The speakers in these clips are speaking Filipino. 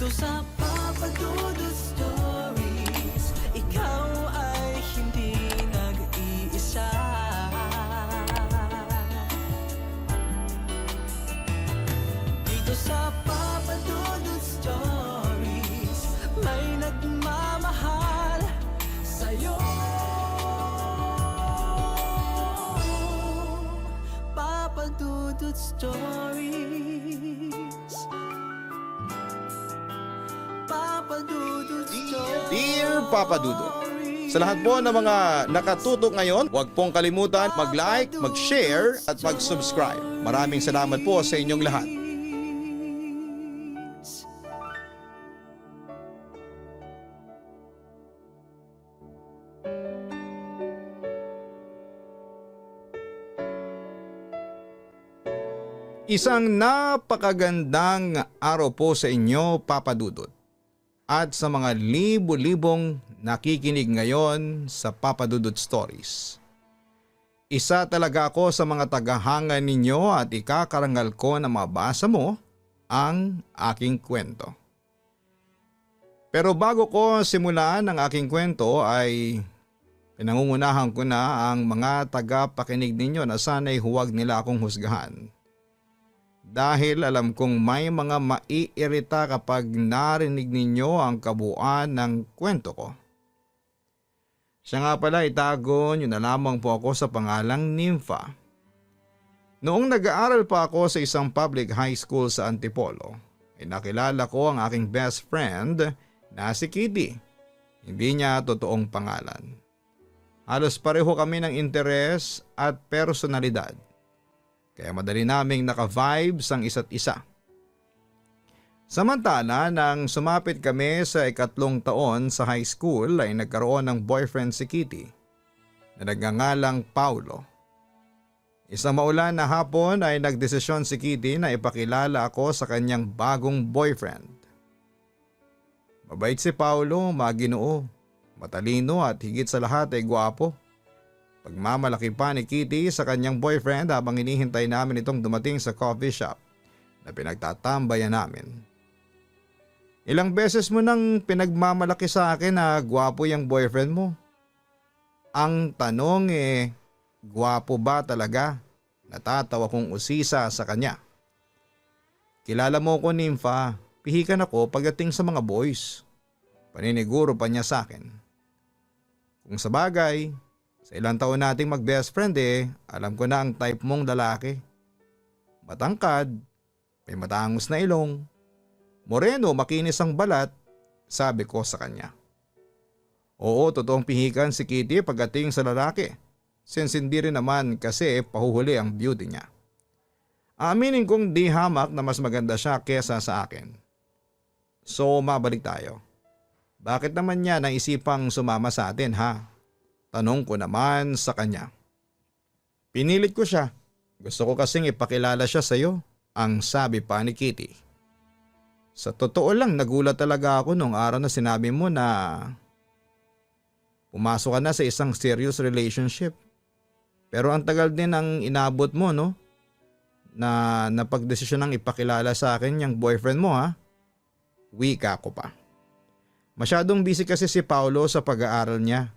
sa Papa Dudut Stories, ikaw ay hindi nag-iisa. Dito sa Papa Dudut Stories, may nagmamahal sa'yo. Papa Dudut Stories, Papa Dudut Stories. Dear Papa Dudut, sa lahat po ng mga nakatutok ngayon, huwag pong kalimutan mag-like, mag-share at mag-subscribe. Maraming salamat po sa inyong lahat. Isang napakagandang araw po sa inyo, Papa Dudut, at sa mga libo-libong nakikinig ngayon sa Papa Dudut Stories. Isa talaga ako sa mga tagahanga ninyo at ikakarangal ko na mabasa mo ang aking kwento. Pero bago ko simulan ang aking kwento ay pinangungunahan ko na ang mga tagapakinig ninyo na sana'y huwag nila akong husgahan. Dahil alam kong may mga maiirita kapag narinig ninyo ang kabuuan ng kwento ko. Siya nga pala, itago nyo na lamang po ako sa pangalang Nympha. Noong nag-aaral pa ako sa isang public high school sa Antipolo, ay nakilala ko ang aking best friend na si Kitty. Hindi niya totoong pangalan. Halos pareho kami ng interes at personalidad. Kaya madali naming naka-vibes ang isa't isa. Samantala nang sumapit kami sa 3 taon sa high school ay nagkaroon ng boyfriend si Kitty na nagngangalang Paulo. Isang maulan na hapon ay nagdesisyon si Kitty na ipakilala ako sa kanyang bagong boyfriend. Mabait si Paulo, maginoo, matalino at higit sa lahat ay gwapo. Pagmamalaki pa ni Kitty sa kanyang boyfriend habang hinihintay namin itong dumating sa coffee shop na pinagtatambayan namin. Ilang beses mo nang pinagmamalaki sa akin na gwapo yung boyfriend mo. Ang tanong gwapo ba talaga? Natatawa kong usisa sa kanya. Kilala mo ko, Nympha, pihikan ako pagdating sa mga boys. Paniniguro pa niya sa akin. Kung sa bagay, sa ilang taon nating mag-best friend alam ko na ang type mong lalaki. Matangkad, may matangos na ilong, moreno, makinis ang balat, sabi ko sa kanya. Oo, totoong pihikan si Kitty pagdating sa lalaki, since hindi rin naman kasi pahuhuli ang beauty niya. Aminin kong di hamak na mas maganda siya kesa sa akin. So mabalik tayo. Bakit naman niya naisipang sumama sa atin, ha? Tanong ko naman sa kanya. Pinilit ko siya. Gusto ko kasing ipakilala siya sa iyo, ang sabi pa ni Kitty. Sa totoo lang, nagulat talaga ako nung araw na sinabi mo na pumasok ka na sa isang serious relationship. Pero ang tagal din ang inabot mo, no? Na napagdesisyon ng ipakilala sa akin yung boyfriend mo, ha? Wika ko pa. Masyadong busy kasi si Paulo sa pag-aaral niya.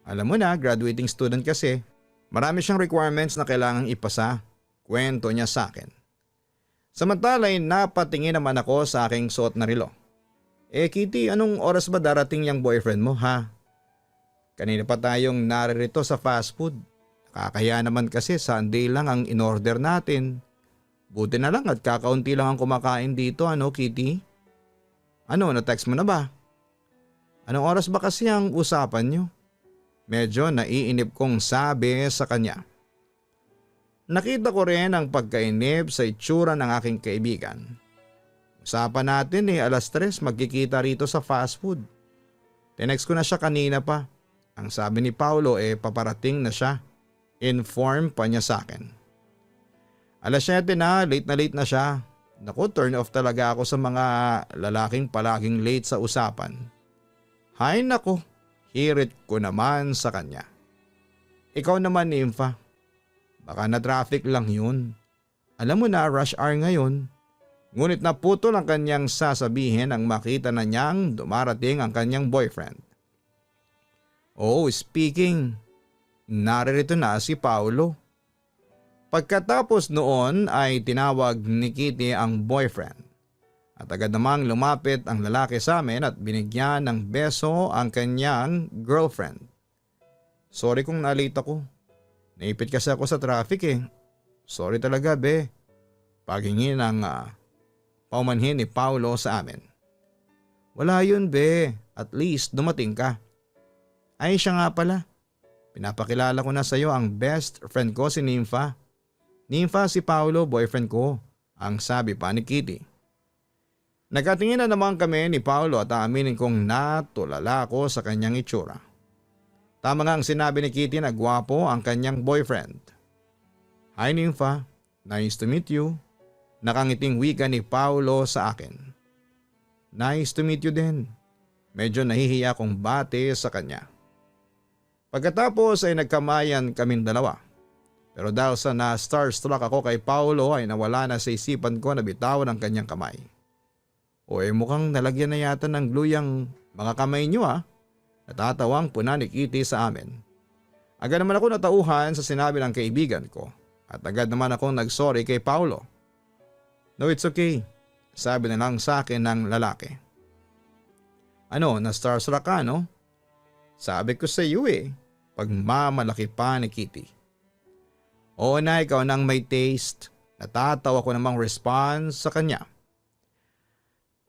Alam mo na, graduating student kasi. Marami siyang requirements na kailangang ipasa. Kwento niya sa akin. Samantala ay napatingin naman ako sa aking suot na relo. Kitty, anong oras ba darating yung boyfriend mo, ha? Kanina pa tayong naririto sa fast food. Nakakahiya naman kasi Sunday lang ang in-order natin. Buti na lang at kakaunti lang ang kumakain dito, ano Kitty? Ano, na-text mo na ba? Anong oras ba kasi ang usapan niyo? Medyo naiinip kong sabi sa kanya. Nakita ko rin ang pagkainip sa itsura ng aking kaibigan. Usapan natin 3:00 magkikita rito sa fast food. Tinext ko na siya kanina pa. Ang sabi ni Paulo paparating na siya. Inform pa niya sa akin. 7:00 na late na siya. Naku, turn off talaga ako sa mga lalaking palaging late sa usapan. Hay nako. Hirit ko naman sa kanya. Ikaw naman, Nympha. Baka na traffic lang yun. Alam mo na, rush hour ngayon. Ngunit naputol ang kanyang sasabihin nang makita na niyang dumarating ang kanyang boyfriend. Oh, speaking, naririto na si Paulo. Pagkatapos noon ay tinawag ni Kitty ang boyfriend. At agad namang lumapit ang lalaki sa amin at binigyan ng beso ang kanyang girlfriend. Sorry kung nalate ako. Naipit kasi ako sa traffic eh. Sorry talaga be. Paghingi ng paumanhin ni Paulo sa amin. Wala yun be. At least dumating ka. Ay siya nga pala. Pinapakilala ko na sa iyo ang best friend ko si Nympha. Nympha si Paulo, boyfriend ko. Ang sabi pa ni Kitty. Nagkatingin na naman kami ni Paulo at aaminin kong natulala ako sa kanyang itsura. Tama nga ang sinabi ni Kitty na gwapo ang kanyang boyfriend. Hi Nympha, nice to meet you. Nakangiting wika ni Paulo sa akin. Nice to meet you din. Medyo nahihiya kong bate sa kanya. Pagkatapos ay nagkamayan kaming dalawa. Pero dahil sa na-starstruck ako kay Paulo ay nawala na sa isipan ko na bitawan ang kanyang kamay. O mukhang nalagyan na yata ng glue yung mga kamay niyo Natatawang puna ni Kitty sa amin. Agad naman ako natauhan sa sinabi ng kaibigan ko at agad naman akong nagsorry kay Paulo. No, it's okay. Sabi na lang sa akin ng lalaki. Ano, na-starstruck ka no? Sabi ko sa iyo pagmamalaki pa ni Kitty. Oo na, ikaw nang may taste. Natatawa ko namang response sa kanya.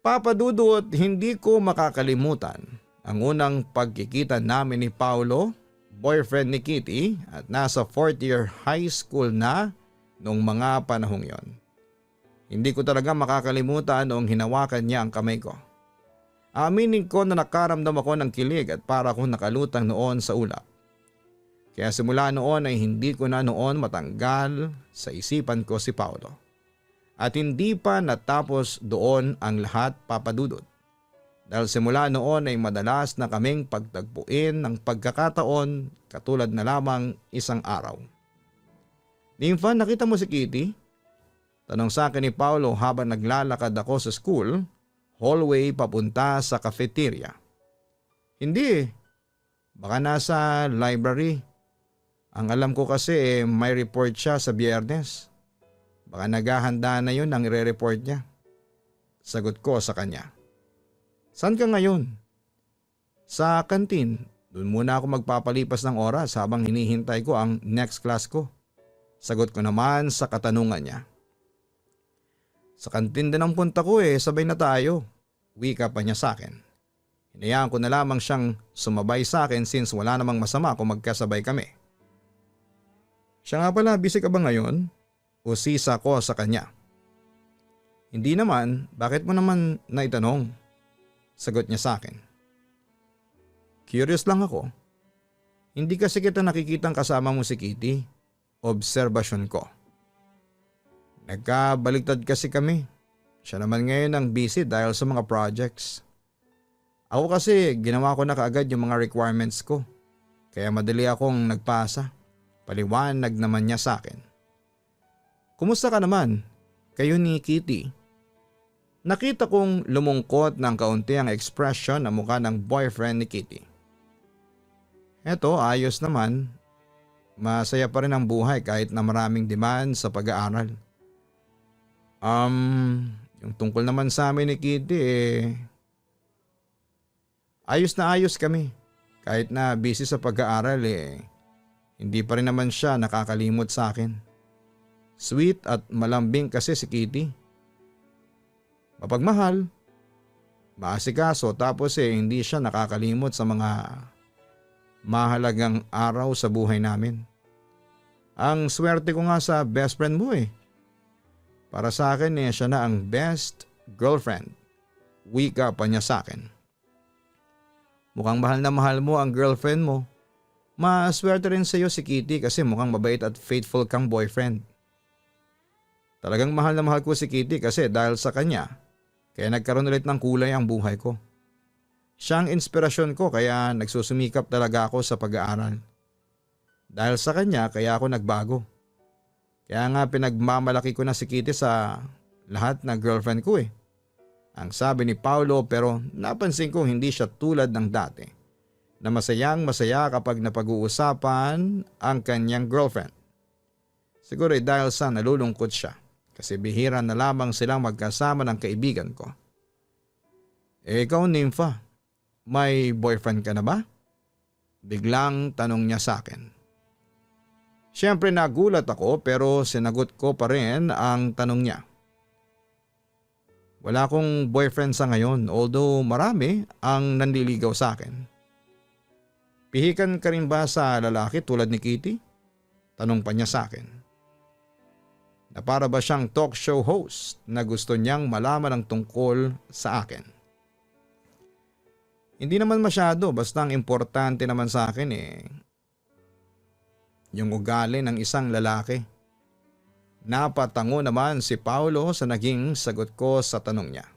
Papadudot, hindi ko makakalimutan ang unang pagkikita namin ni Paulo, boyfriend ni Kitty at nasa 4th year high school na noong mga panahong yon. Hindi ko talaga makakalimutan noong hinawakan niya ang kamay ko. Aminin ko na nakaramdam ako ng kilig at para akong nakalutang noon sa ulap. Kaya simula noon ay hindi ko na noon matanggal sa isipan ko si Paulo. At hindi pa natapos doon ang lahat papadudot. Dahil simula noon ay madalas na kaming pagtagpuin ng pagkakataon katulad na lamang isang araw. Nympha, nakita mo si Kitty? Tanong sa akin ni Paulo habang naglalakad ako sa school, hallway papunta sa cafeteria. Hindi baka nasa library. Ang alam ko kasi may report siya sa Biyernes. Baka naghahanda na yun ang ire-report niya. Sagot ko sa kanya. Saan ka ngayon? Sa kantin. Doon muna ako magpapalipas ng oras habang hinihintay ko ang next class ko. Sagot ko naman sa katanungan niya. Sa kantin din ang punta ko sabay na tayo. Wika pa niya sa akin. Hinayaan ko na lamang siyang sumabay sa akin since wala namang masama kung magkasabay kami. Siya nga pala, busy ka ba ngayon? Usisa ko sa kanya. Hindi naman, bakit mo naman naitanong? Sagot niya sa akin. Curious lang ako. Hindi kasi kita nakikitang kasama mo si Kitty. Obserbasyon ko. Nagkabaliktad kasi kami. Siya naman ngayon ang busy dahil sa mga projects. Ako kasi ginawa ko na kaagad yung mga requirements ko. Kaya madali akong nagpasa. Paliwanag naman niya sa akin. Kumusta ka naman? Kayo ni Kitty? Nakita kong lumungkot ng kaunti ang expression na mukha ng boyfriend ni Kitty. Eto, ayos naman. Masaya pa rin ang buhay kahit na maraming demand sa pag-aaral. Yung tungkol naman sa amin ni Kitty ayos na ayos kami. Kahit na busy sa pag-aaral hindi pa rin naman siya nakakalimot sa akin. Sweet at malambing kasi si Kitty. Mapagmahal, maasikaso tapos hindi siya nakakalimot sa mga mahalagang araw sa buhay namin. Ang swerte ko nga sa best friend mo Para sa akin siya na ang best girlfriend. Wika pa niya sa akin. Mukhang mahal na mahal mo ang girlfriend mo. Maswerte rin sa iyo si Kitty kasi mukhang mabait at faithful kang boyfriend. Talagang mahal na mahal ko si Kitty kasi dahil sa kanya, kaya nagkaroon ulit ng kulay ang buhay ko. Siya ang inspirasyon ko kaya nagsusumikap talaga ako sa pag-aaral. Dahil sa kanya kaya ako nagbago. Kaya nga pinagmamalaki ko na si Kitty sa lahat na girlfriend ko eh. Ang sabi ni Paulo, pero napansin ko hindi siya tulad ng dati na masayang masaya kapag napag-uusapan ang kanyang girlfriend. Siguro dahil sa nalulungkot siya kasi bihira na lamang silang magkasama ng kaibigan ko. Ikaw, Nympha, may boyfriend ka na ba? Biglang tanong niya sa akin. Siyempre nagulat ako pero sinagot ko pa rin ang tanong niya. Wala akong boyfriend sa ngayon although marami ang nanliligaw sa akin. Pihikan ka rin ba sa lalaki tulad ni Kitty? Tanong pa niya sa akin. Na para ba siyang talk show host na gusto niyang malaman ang tungkol sa akin. Hindi naman masyado, basta ang importante naman sa akin yung ugali ng isang lalaki. Napatango naman si Paulo sa naging sagot ko sa tanong niya.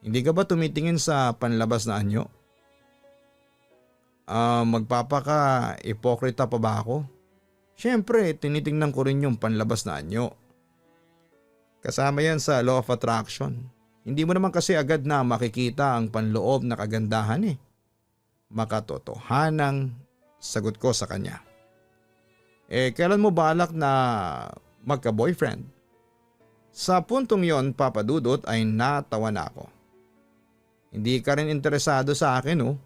Hindi ka ba tumitingin sa panlabas na anyo? Magpapaka-ipokrita pa ba ako? Siyempre, tinitingnan ko rin yung panlabas na anyo. Kasama yan sa law of attraction. Hindi mo naman kasi agad na makikita ang panloob na kagandahan eh. Makatotohanang sagot ko sa kanya. Kailan mo balak na magka-boyfriend? Sa puntong yon, Papa Dudut, ay natawa na ako. Hindi ka rin interesado sa akin oh.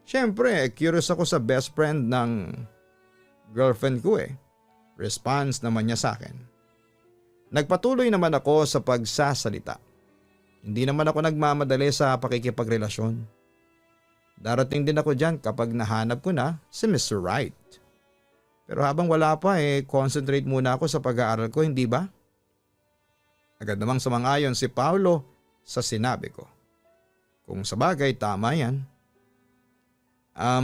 Siyempre, curious ako sa best friend ng girlfriend ko eh. Response naman niya sa akin. Nagpatuloy naman ako sa pagsasalita. Hindi naman ako nagmamadali sa pakikipagrelasyon. Darating din ako dyan kapag nahanap ko na si Mr. Right. Pero habang wala pa concentrate muna ako sa pag-aaral ko, hindi ba? Agad namang sumang-ayon si Paulo sa sinabi ko. Kung sabagay, tama yan.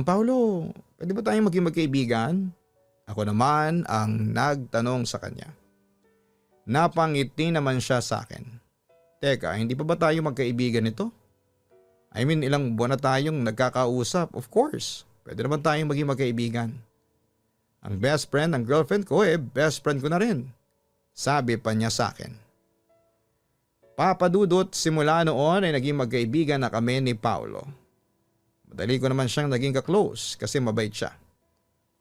Paulo, pwede ba tayong maging magkaibigan? Ako naman ang nagtanong sa kanya. Napangiti naman siya sa akin. Teka, hindi pa ba tayo magkaibigan nito? I mean, ilang buwan na tayong nagkakausap, of course. Pwede naman tayong maging magkaibigan. Ang best friend ng girlfriend ko best friend ko na rin. Sabi pa niya sa akin. Papa Dudut, simula noon ay naging magkaibigan na kami ni Paulo. Madali ko naman siyang naging ka-close kasi mabait siya.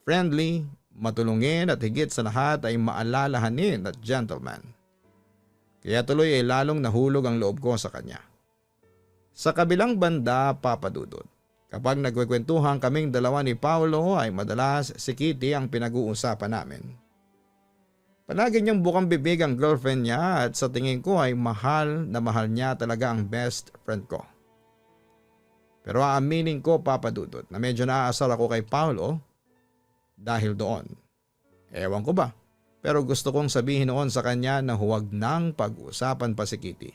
Friendly, matulungin at higit sa lahat ay maalalahanin at gentleman. Kaya tuloy ay lalong nahulog ang loob ko sa kanya. Sa kabilang banda, Papa Dudut, kapag nagkukwentuhan kaming dalawa ni Paulo ay madalas si Kitty ang pinag-uusapan namin. Palagi niyang bukang bibig ang girlfriend niya at sa tingin ko ay mahal na mahal niya talaga ang best friend ko. Pero aaminin ko, Papa Dudut, na medyo naaasar ako kay Paulo dahil doon. Ewan ko ba, pero gusto kong sabihin noon sa kanya na huwag nang pag-usapan pa si Kitty.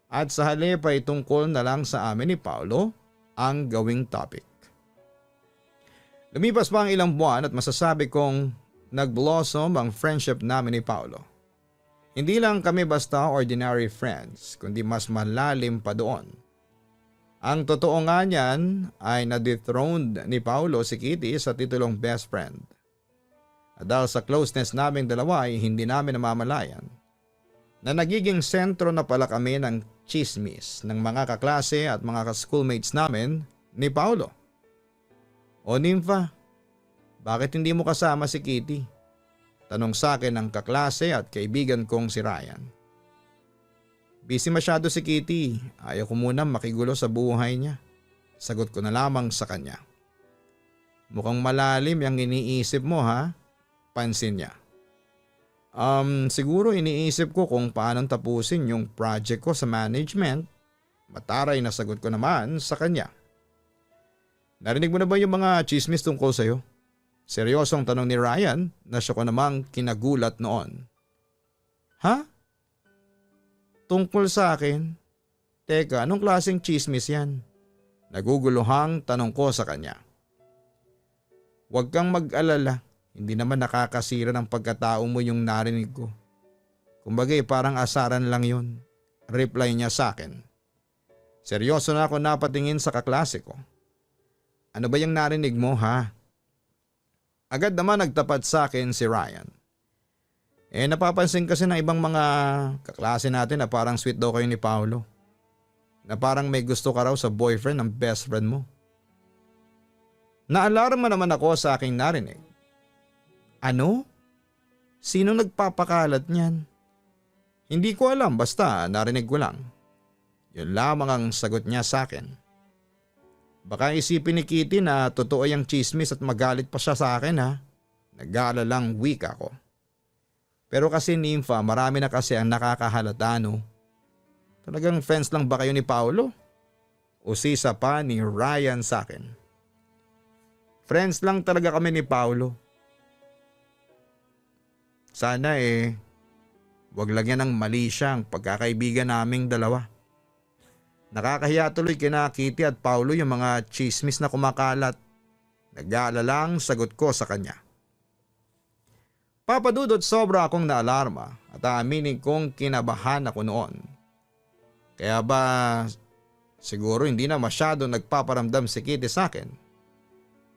At sa halip ay tungkol na lang sa amin ni Paulo ang gawing topic. Lumipas pa ang ilang buwan at masasabi kong nag-blossom ang friendship namin ni Paulo. Hindi lang kami basta ordinary friends, kundi mas malalim pa doon. Ang totoo nga niyan ay na-dethroned ni Paulo si Kitty sa titulong best friend. At dahil sa closeness naming dalawa ay hindi namin namamalayan na nagiging sentro na pala kami ng chismis ng mga kaklase at mga ka-schoolmates namin ni Paulo. O Nympha, bakit hindi mo kasama si Kitty? Tanong sa akin ng kaklase at kaibigan kong si Ryan. Busy masyado si Kitty, ayaw ko muna makigulo sa buhay niya. Sagot ko na lamang sa kanya. Mukhang malalim yung iniisip mo ha? Pansin niya. Siguro iniisip ko kung paano tapusin yung project ko sa management. Mataray na sagot ko naman sa kanya. Narinig mo na ba yung mga chismis tungkol sa'yo? Seryosong tanong ni Ryan na siya ko namang kinagulat noon. Ha? Tungkol sa akin? Teka, anong klaseng chismis yan? Naguguluhang tanong ko sa kanya. Huwag kang mag-alala. Hindi naman nakakasira ng pagkatao mo yung narinig ko. Kumbaga parang asaran lang yun. Reply niya sa akin. Seryoso na ako napatingin sa kaklase ko. Ano ba yung narinig mo ha? Agad naman nagtapat sa akin si Ryan. Napapansin kasi ng ibang mga kaklase natin na parang sweet daw kayo ni Paolo. Na parang may gusto ka raw sa boyfriend ng best friend mo. Naalarma naman ako sa aking narinig. Ano? Sino nagpapakalat niyan? Hindi ko alam, basta narinig ko lang. Yun lamang ang sagot niya sa akin. Baka isipin ni Kitty na totoo yung chismis at magalit pa siya sa akin ha. Nag-aalalang wika ko. Pero kasi Nympha, marami na kasi ang nakakahalata no. Talagang friends lang ba kayo ni Paolo? Usisa pa ni Ryan sa akin. Friends lang talaga kami ni Paolo. Sana wag lang yan ng mali siya ang pagkakaibigan naming dalawa. Nakakahiya tuloy kina Kitty at Paolo yung mga chismis na kumakalat. Nag-aalalang sagot ko sa kanya. Papadudot, sobra akong naalarma at aaminin kong kinabahan ako noon. Kaya ba siguro hindi na masyado nagpaparamdam si Kitty sa akin?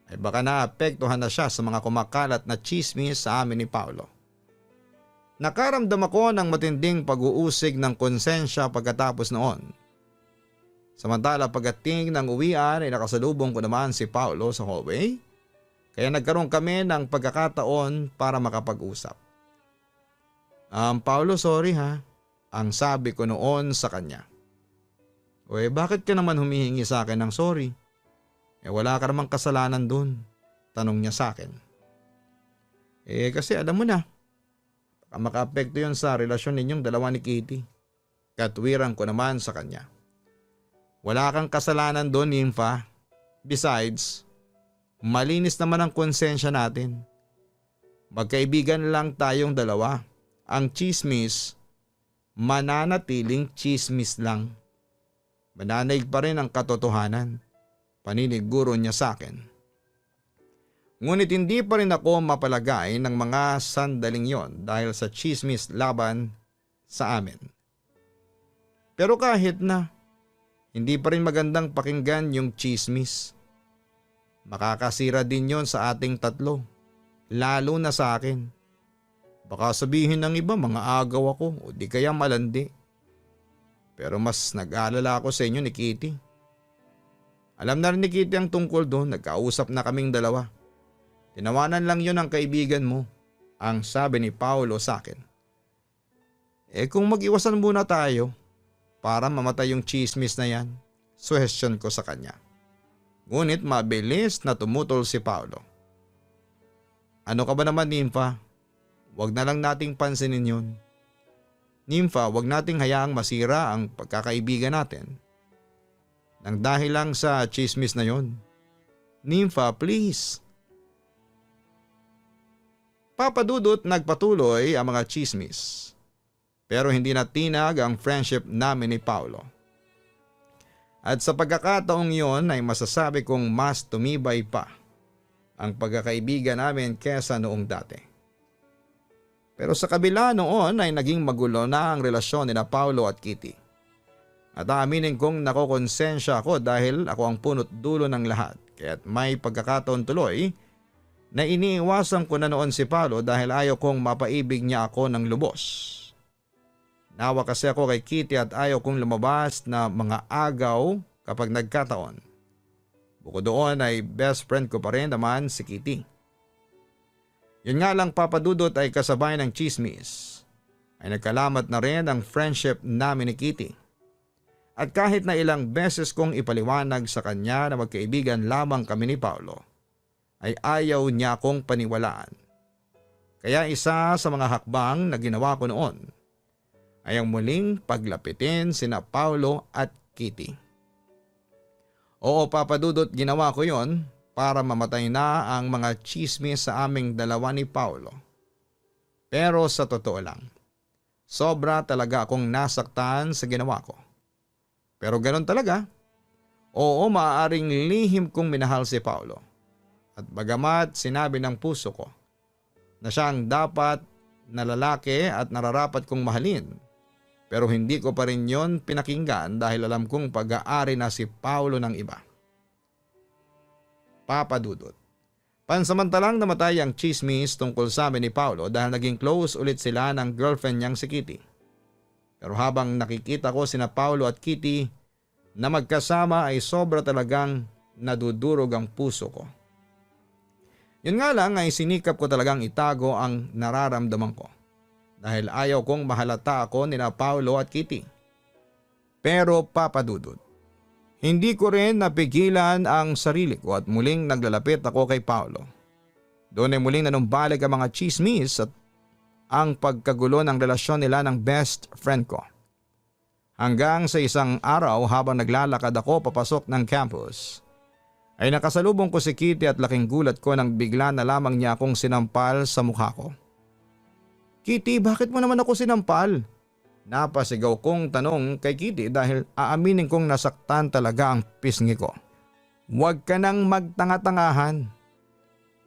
Ay baka naapektuhan na siya sa mga kumakalat na chismis sa amin ni Paolo. Nakaramdam ako ng matinding pag-uusig ng konsensya pagkatapos noon. Samantala pagdating ng uwian ay nakasalubong ko naman si Paolo sa hallway. Kaya nagkaroon kami ng pagkakataon para makapag-usap. Paolo, sorry ha. Ang sabi ko noon sa kanya. Bakit ka naman humihingi sa akin ng sorry? Wala ka namang kasalanan dun. Tanong niya sa akin. Kasi alam mo na. Baka makaapekto yun sa relasyon ninyong dalawa ni Kitty. Katwiran ko naman sa kanya. Wala kang kasalanan dun, Nympha. Besides, malinis naman ang konsensya natin. Magkaibigan lang tayong dalawa. Ang chismis, mananatiling chismis lang. Mananaig pa rin ang katotohanan. Paniniguro niya sa akin. Ngunit hindi pa rin ako mapalagay ng mga sandaling yon dahil sa chismis laban sa amin. Pero kahit na, hindi pa rin magandang pakinggan yung chismis. Makakasira din yon sa ating tatlo, lalo na sa akin. Baka sabihin ng iba mga agaw ako o di kaya malandi. Pero mas nag-aalala ako sa inyo ni Kitty. Alam na rin ni Kitty ang tungkol doon, nagkausap na kaming dalawa. Tinawanan lang yun ang kaibigan mo, ang sabi ni Paolo sa akin. Kung mag-iwasan muna tayo para mamatay yung chismis na yan, suhestyon ko sa kanya. Ngunit mabilis na tumutol si Paolo. Ano ka ba naman, Nympha? Huwag na lang nating pansinin yun. Nympha, huwag nating hayaang masira ang pagkakaibigan natin. Nang dahil lang sa chismis na yun. Nympha, please. Papadudot, nagpatuloy ang mga chismis. Pero hindi na tinag ang friendship namin ni Paolo. At sa pagkakataong yon ay masasabi kong mas tumibay pa ang pagkakaibigan namin kesa noong dati. Pero sa kabila noon ay naging magulo na ang relasyon ni Paolo at Kitty. At aminin kong nakokonsensya ako dahil ako ang punot dulo ng lahat. Kaya't may pagkakataon tuloy na iniiwasan ko na noon si Paolo dahil ayaw kong mapaibig niya ako ng lubos. Nawa kasi ako kay Kitty at ayaw kong lumabas na mga agaw kapag nagkataon. Bukod doon ay best friend ko pa rin naman si Kitty. Yun nga lang, papadudot, ay kasabay ng chismis ay nagkalamat na rin ang friendship namin ni Kitty. At kahit na ilang beses kong ipaliwanag sa kanya na magkaibigan lamang kami ni Paolo, ay ayaw niya akong paniwalaan. Kaya isa sa mga hakbang na ginawa ko noon ay ang muling paglapitin sina Paolo at Kitty. Oo, papadudot, ginawa ko yon para mamatay na ang mga chismis sa aming dalawa ni Paolo. Pero sa totoo lang, sobra talaga akong nasaktan sa ginawa ko. Pero ganoon talaga. Oo, maaaring lihim kong minahal si Paolo. At bagamat sinabi ng puso ko na siya ang dapat na lalaki at nararapat kong mahalin, pero hindi ko pa rin yon pinakinggan dahil alam kong pag-aari na si Paolo ng iba. Papadudot, Pansamantalang namatay ang chismis tungkol sa amin ni Paolo dahil naging close ulit sila ng girlfriend niyang si Kitty. Pero habang nakikita ko sina Paolo at Kitty na magkasama ay sobra talagang nadudurog ang puso ko. Yun nga lang ay sinikap ko talagang itago ang nararamdaman ko dahil ayaw kong mahalata ako nina Paolo at Kitty. Pero papadudod, hindi ko rin napigilan ang sarili ko at muling naglalapit ako kay Paolo. Doon ay muling nanumbalik ang mga chismis at ang pagkagulo ng relasyon nila ng best friend ko. Hanggang sa isang araw habang naglalakad ako papasok ng campus, ay nakasalubong ko si Kitty at laking gulat ko nang bigla na lamang niya akong sinampal sa mukha ko. Kitty, bakit mo naman ako sinampal? Napasigaw kong tanong kay Kitty dahil aaminin kong nasaktan talaga ang pisngi ko. Huwag ka nang magtanga-tangahan.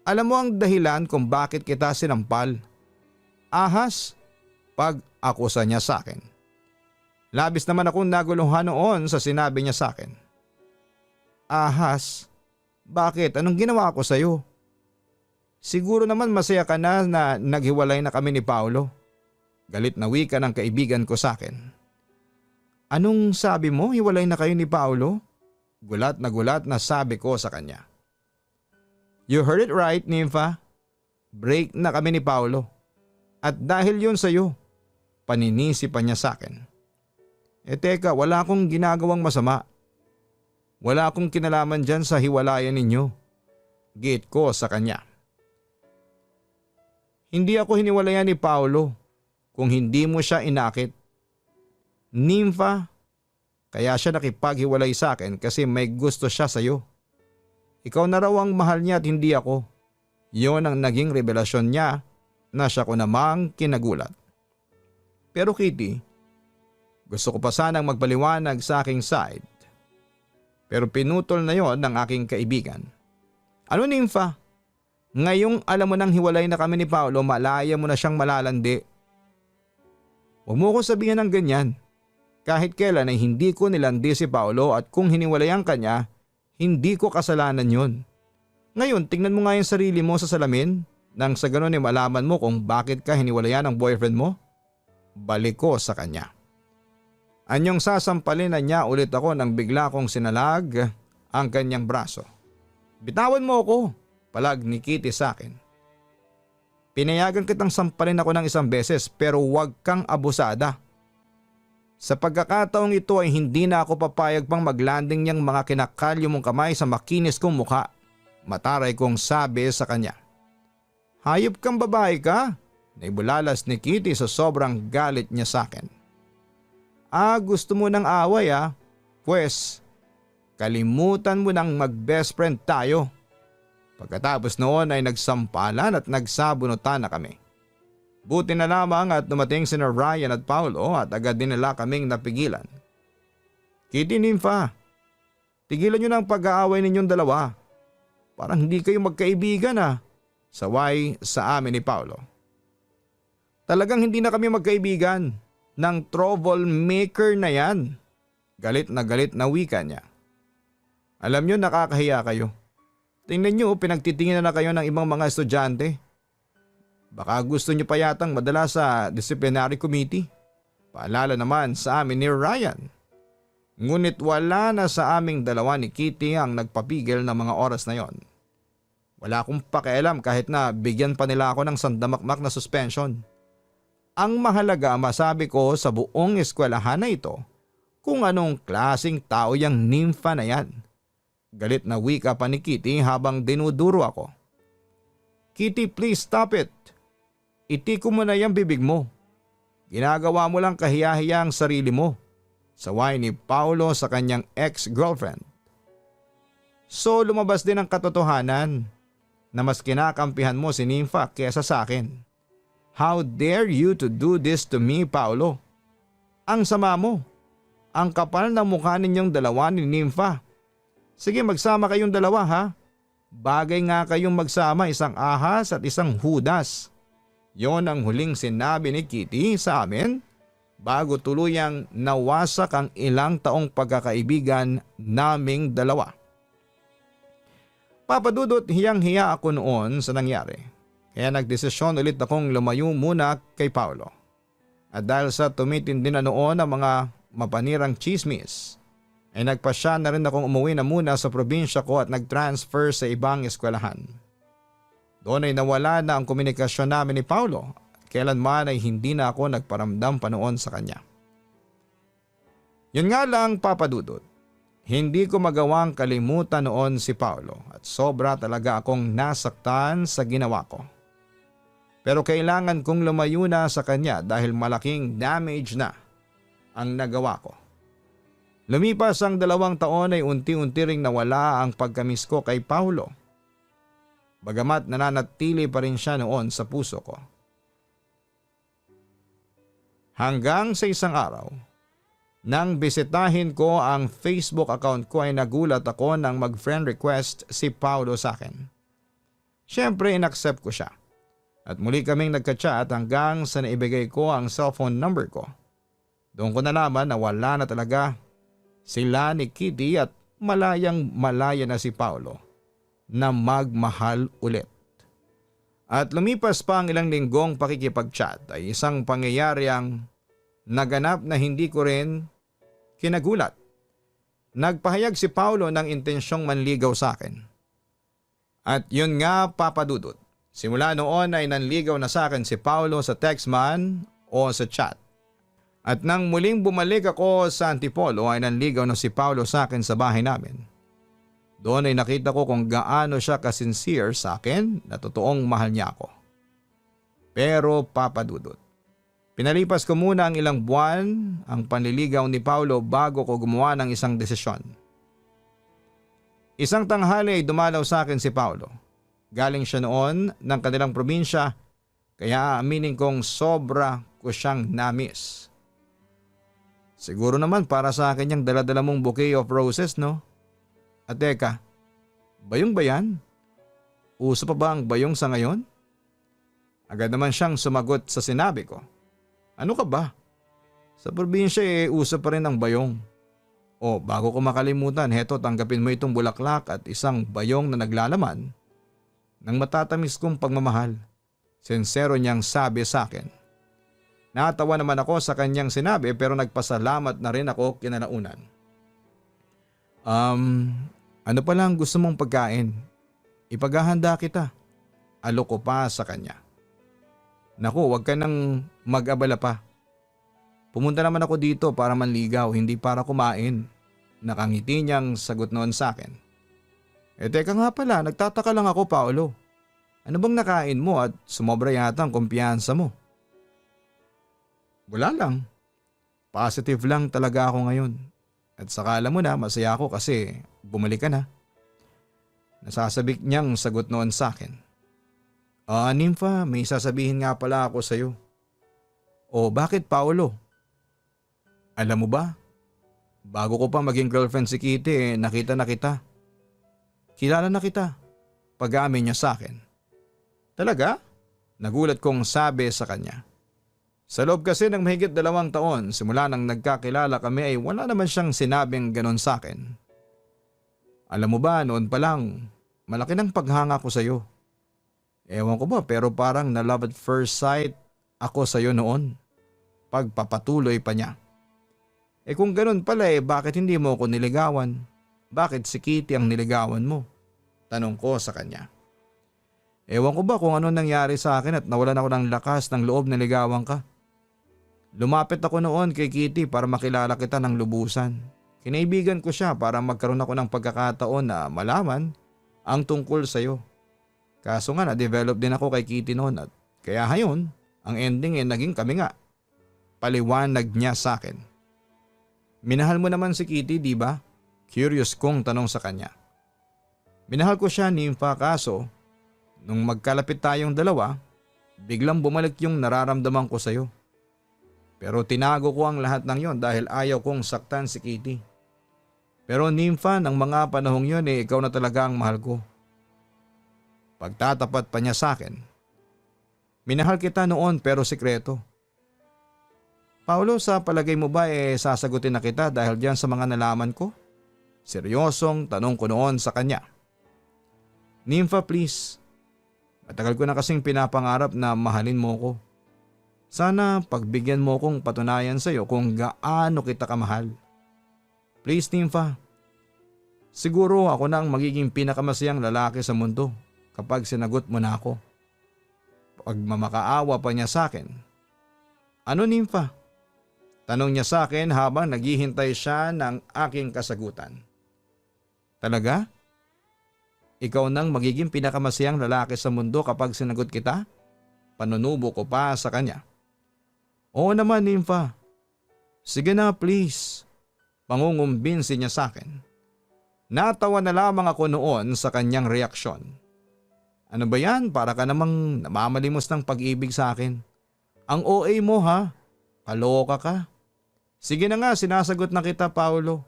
Alam mo ang dahilan kung bakit kita sinampal. Ahas, pag-akusa niya sa akin. Labis naman akong naguluhan noon sa sinabi niya sa akin. Ahas, bakit? Anong ginawa ko sa'yo? Siguro naman masaya ka na naghiwalay na kami ni Paolo. Galit na wika ng kaibigan ko sa akin. Anong sabi mo? Hiwalay na kayo ni Paolo? Gulat na sabi ko sa kanya. You heard it right, Nympha. Break na kami ni Paolo. At dahil yun sa'yo, paninisi pa niya sa akin. Teka, wala akong ginagawang masama. Wala akong kinalaman dyan sa hiwalayan ninyo. Gate ko sa kanya. Hindi ako hiniwalayan ni Paolo kung hindi mo siya inakit. Nympha, kaya siya nakipaghiwalay sa akin kasi may gusto siya sa'yo. Ikaw na raw ang mahal niya at hindi ako. Yon ang naging revelasyon niya na siya ko namang kinagulat. Pero Kitty, gusto ko pa sanang magpaliwanag sa aking side. Pero pinutol na yon ng aking kaibigan. Ano Nympha? Ngayong alam mo nang hiwalay na kami ni Paolo, malaya mo na siyang malalandi. Huwag mo ko sabihin ng ganyan. Kahit kailan ay hindi ko nilandi si Paolo at kung hiniwalayan ka niya, hindi ko kasalanan yon. Ngayon, tingnan mo nga yung sarili mo sa salamin nang sa ganun ay malaman mo kung bakit ka hiniwalayan ng boyfriend mo. Balik ko sa kanya. Anyong sasampalin na niya ulit ako nang bigla kong sinalag ang kanyang braso. Bitawan mo ako, palag ni Kitty sa akin. Pinayagan kitang sampalin ako ng isang beses pero huwag kang abusada. Sa pagkakataong ito ay hindi na ako papayag pang maglanding niyang mga kinakalyo mong kamay sa makinis kong mukha. Mataray kong sabi sa kanya. Hayop kang babae ka? Naibulalas ni Kitty sa sobrang galit niya sa akin. Gusto mo ng away Pwes, kalimutan mo nang mag-best friend tayo. Pagkatapos noon ay nagsampalan at nagsabunutan na kami. Buti na lamang at dumating sina Ryan at Paolo at agad din nila kaming napigilan. Kitty, Nympha, tigilan nyo na ang pag-aaway ninyong dalawa. Parang hindi kayo magkaibigan Saway sa amin ni Paolo. Talagang hindi na kami magkaibigan ng troublemaker na yan. Galit na wika niya. Alam nyo, nakakahiya kayo. Tingnan nyo, pinagtitingin na kayo ng ibang mga estudyante. Baka gusto nyo pa yatang madala sa disciplinary committee. Paalala naman sa amin ni Ryan. Ngunit wala na sa aming dalawa ni Kitty ang nagpapigil ng mga oras na yon. Wala akong pakialam kahit na bigyan pa nila ako ng sandamakmak na suspension. Ang mahalaga masabi ko sa buong eskwelahan na ito kung anong klaseng tao yang Nympha na yan. Galit na wika pa ni Kitty habang dinuduro ako. Kitty, please stop it. Itiko mo na yung bibig mo. Ginagawa mo lang kahiya-hiya ang sarili mo. Saway ni Paolo sa kanyang ex-girlfriend. So lumabas din ang katotohanan na mas kinakampihan mo si Nympha kesa sa akin. How dare you to do this to me, Paolo? Ang sama mo. Ang kapal ng mukha ninyong dalawa ni Nympha. Sige, magsama kayong dalawa Bagay nga kayong magsama, isang ahas at isang hudas. Yon ang huling sinabi ni Kitty sa amin bago tuluyang nawasak ang ilang taong pagkakaibigan naming dalawa. Papadudot, hiyang-hiya ako noon sa nangyari. Kaya nagdesisyon ulit akong lumayo muna kay Paolo. At dahil sa tumitindi na noon ang mga mapanirang chismis, ay nagpasya na rin akong umuwi na muna sa probinsya ko at nag-transfer sa ibang eskwelahan. Doon ay nawala na ang komunikasyon namin ni Paolo at kailanman ay hindi na ako nagparamdam pa noon sa kanya. Yun nga lang, Papadudot, hindi ko magawang kalimutan noon si Paolo at sobra talaga akong nasaktan sa ginawa ko. Pero kailangan kong lumayo na sa kanya dahil malaking damage na ang nagawa ko. Lumipas ang 2 taon ay unti-unti ring nawala ang pagkamis ko kay Paolo. Bagamat nananatili pa rin siya noon sa puso ko. Hanggang sa isang araw, nang bisitahin ko ang Facebook account ko ay nagulat ako nang mag-friend request si Paolo sa akin. Siyempre inaccept ko siya. At muli kaming nagka-chat hanggang sa naibigay ko ang cellphone number ko. Doon ko nalaman na wala na talaga sila ni Kitty at malayang-malaya na si Paolo na magmahal ulit. At lumipas pa ang ilang linggong pakikipag-chat ay isang pangyayari ang naganap na hindi ko rin kinagulat. Nagpahayag si Paolo ng intensyong manligaw sa akin. At yun nga, Papadudot. Simula noon ay nanligaw na sa akin si Paolo sa text man o sa chat. At nang muling bumalik ako sa Antipolo ay nanligaw na si Paolo sa akin sa bahay namin. Doon ay nakita ko kung gaano siya kasincere sa akin na totoong mahal niya ako. Pero Papadudot, pinalipas ko muna ang ilang buwan ang panliligaw ni Paolo bago ko gumawa ng isang desisyon. Isang tanghali ay dumalaw sa akin si Paolo. Galing siya noon ng kanilang probinsya kaya aminin kong sobra ko siyang na-miss. Siguro naman para sa akin yung dala-dala mong bouquet of roses, no? At teka, bayong ba yan? Uso pa ba ang bayong sa ngayon? Agad naman siyang sumagot sa sinabi ko. Ano ka ba? Sa probinsya uso pa rin ang bayong. O bago ko makalimutan, heto tanggapin mo itong bulaklak at isang bayong na naglalaman ng matatamis kong pagmamahal. Sincero niyang sabi sa akin. Natawa naman ako sa kanyang sinabi pero nagpasalamat na rin ako kinalaunan. Ano pala ang gusto mong pagkain? Ipaghahanda kita. Alok ko pa sa kanya. Naku, wag ka nang mag-abala pa. Pumunta naman ako dito para manligaw, hindi para kumain. Nakangiti niyang sagot noon sa akin. Teka nga pala, nagtataka lang ako, Paolo. Ano bang nakain mo at sumobra yata ang kumpiyansa mo? Wala lang. Positive lang talaga ako ngayon. At saka alam mo na, masaya ako kasi bumalik ka na. Nasasabik niyang sagot noon sa akin. Nympha, may sasabihin nga pala ako sa'yo. O bakit, Paolo? Alam mo ba? Bago ko pa maging girlfriend si Kitty, nakita na kita. Kilala na kita. Pag-aamin niya sa akin. Talaga? Nagulat kong sabi sa kanya. Sa loob kasi ng mahigit 2 taon, simula nang nagkakilala kami ay wala naman siyang sinabing ganon sa akin. Alam mo ba, noon pa lang, malaki ng paghanga ko sa'yo. Ewan ko ba pero parang na love at first sight ako sa'yo noon. Pagpapatuloy pa niya. Kung ganon pala bakit hindi mo ako niligawan? Bakit si Kitty ang niligawan mo? Tanong ko sa kanya. Ewan ko ba kung ano nangyari sa akin at nawalan ako ng lakas ng loob na ligawan ka. Lumapit ako noon kay Kitty para makilala kita ng lubusan. Kinaibigan ko siya para magkaroon ako ng pagkakataon na malaman ang tungkol sa'yo. Kaso nga na-develop din ako kay Kitty noon at kaya ngayon ang ending naging kami nga. Paliwanag niya sa akin. Minahal mo naman si Kitty, di ba? Curious kong tanong sa kanya. Minahal ko siya, Nympha, kaso nung magkalapit tayong dalawa, biglang bumalik yung nararamdaman ko sa'yo. Pero tinago ko ang lahat ng yon dahil ayaw kong saktan si Kitty. Pero Nympha, ng mga panahong yon ikaw na talaga ang mahal ko. Pagtatapat pa niya sa akin. Minahal kita noon pero sikreto. Paolo, sa palagay mo ba sasagutin na kita dahil diyan sa mga nalaman ko? Seryosong tanong ko noon sa kanya. Nympha, please. Matagal ko na kasing pinapangarap na mahalin mo ko. Sana pagbigyan mo kong patunayan sa'yo kung gaano kita kamahal. Please, Nympha. Siguro ako na ang magiging pinakamasayang lalaki sa mundo kapag sinagot mo na ako. Pagmamakaawa pa niya sa akin. Ano, Nympha? Tanong niya sa akin habang naghihintay siya ng aking kasagutan. Talaga? Ikaw nang magiging pinakamasayang lalaki sa mundo kapag sinagot kita? Panunubo ko pa sa kanya. Oo naman, Nympha. Sige na, please. Pangungumbinsi niya sa akin. Natawa na lamang ako noon sa kanyang reaksyon. Ano ba yan? Para ka namang namamalimos ng pag-ibig sa akin. Ang OA mo ha? Kaloka ka. Sige na nga, sinasagot na kita, Paolo.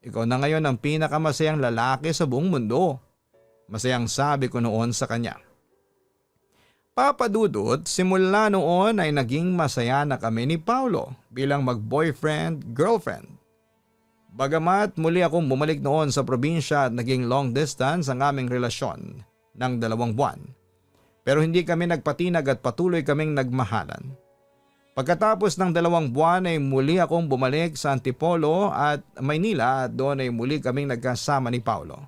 Ikaw na ngayon ang pinakamasayang lalaki sa buong mundo. Masayang sabi ko noon sa kanya. Papa Dudut, simula noon ay naging masaya na kami ni Paolo bilang mag-boyfriend, girlfriend. Bagamat muli akong bumalik noon sa probinsya at naging long distance ang aming relasyon ng 2 buwan. Pero hindi kami nagpatinag at patuloy kaming nagmahalan. Pagkatapos ng 2 buwan ay muli akong bumalik sa Antipolo at Maynila at doon ay muli kaming nagkasama ni Paolo.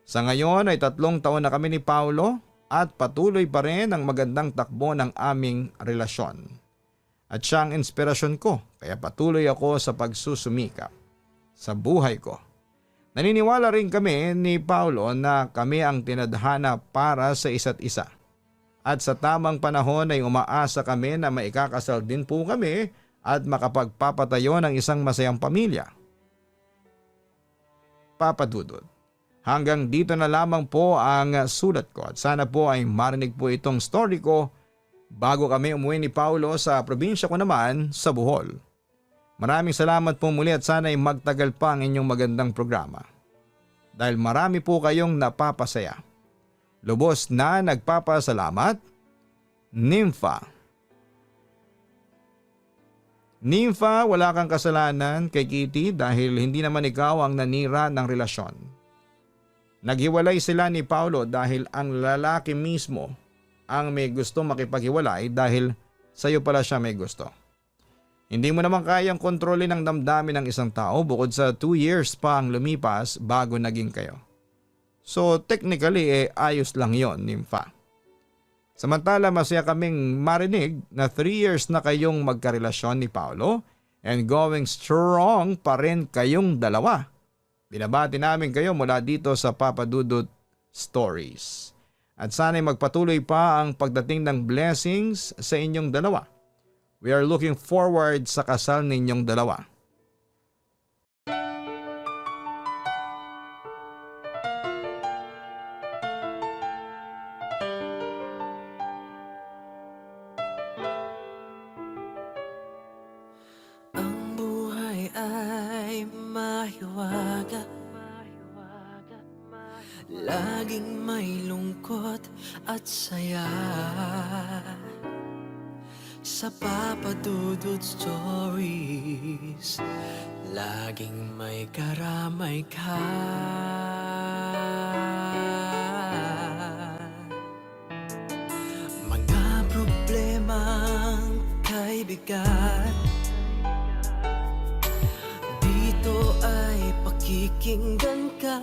Sa ngayon ay 3 taon na kami ni Paolo at patuloy pa rin ang magandang takbo ng aming relasyon. At siya ang inspirasyon ko kaya patuloy ako sa pagsusumikap sa buhay ko. Naniniwala rin kami ni Paolo na kami ang tinadhana para sa isa't isa. At sa tamang panahon ay umaasa kami na maikakasal din po kami at makapagpapatayo ng isang masayang pamilya. Papa Dudut. Hanggang dito na lamang po ang sulat ko at sana po ay marinig po itong story ko bago kami umuwi ni Paolo sa probinsya ko naman sa Bohol. Maraming salamat po muli at sana ay magtagal pa ang inyong magandang programa. Dahil marami po kayong napapasaya. Lubos na nagpapasalamat, Nympha. Nympha, wala kang kasalanan kay Kitty dahil hindi naman ikaw ang nanira ng relasyon. Naghiwalay sila ni Paolo dahil ang lalaki mismo ang may gusto makipaghiwalay dahil sa'yo pala siya may gusto. Hindi mo naman kayang kontrolin ang damdamin ng isang tao bukod sa 2 years pa ang lumipas bago naging kayo. So technically ayos lang yon, Nympha. Samantala masaya kaming marinig na 3 years na kayong magkarelasyon ni Paolo and going strong pa rin kayong dalawa. Binabati namin kayo mula dito sa Papa Dudut Stories. At sana'y magpatuloy pa ang pagdating ng blessings sa inyong dalawa. We are looking forward sa kasal ninyong dalawa. Ang buhay ay mahiwaga, laging may lungkot at saya. Sa Papa Dudut Stories, laging may karamay ka. Mga problemang kay bigat, dito ay pakikinggan ka.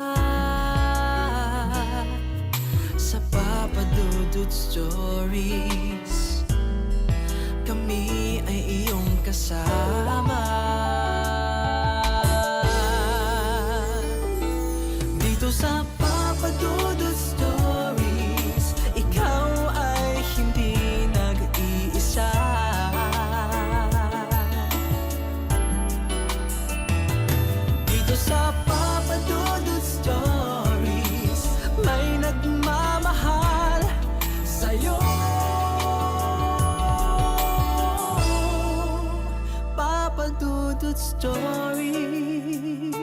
Sa Papa Dudut Stories, kami ay iyong kasama. Dito sa Papa Dudut Stories, ikaw ay hindi nag-iisa. Dito sa Papa Dudut Stories, may nagmamahal sa'yo. Papa Dudut Stories,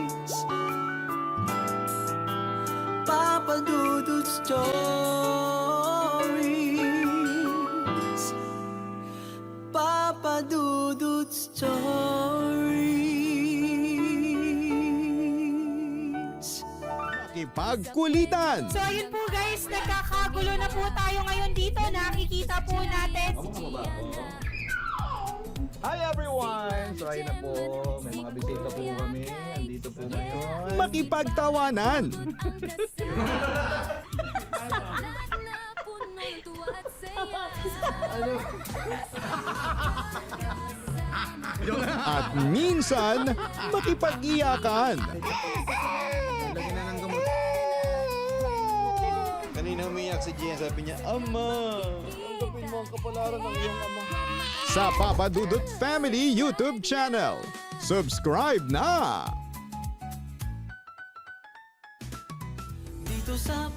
Papa Dudut Stories, Papa Dudut Stories. makipagkulitan. So ayun po guys, nagkakagulo na po tayo ngayon dito. Nakikita po natin si Hi everyone! So ayun na po, may mga bisita po kami. Andito po ngayon. Makipagtawanan! At minsan, makipag-iyakan. Lagyan na ng gamot. Kanina umiyak si Gian, sabi niya, Ama, tanggapin mo ang kapalaran ng iyong ama. Sa Papa Dudut Family YouTube channel. Subscribe na! Dito sa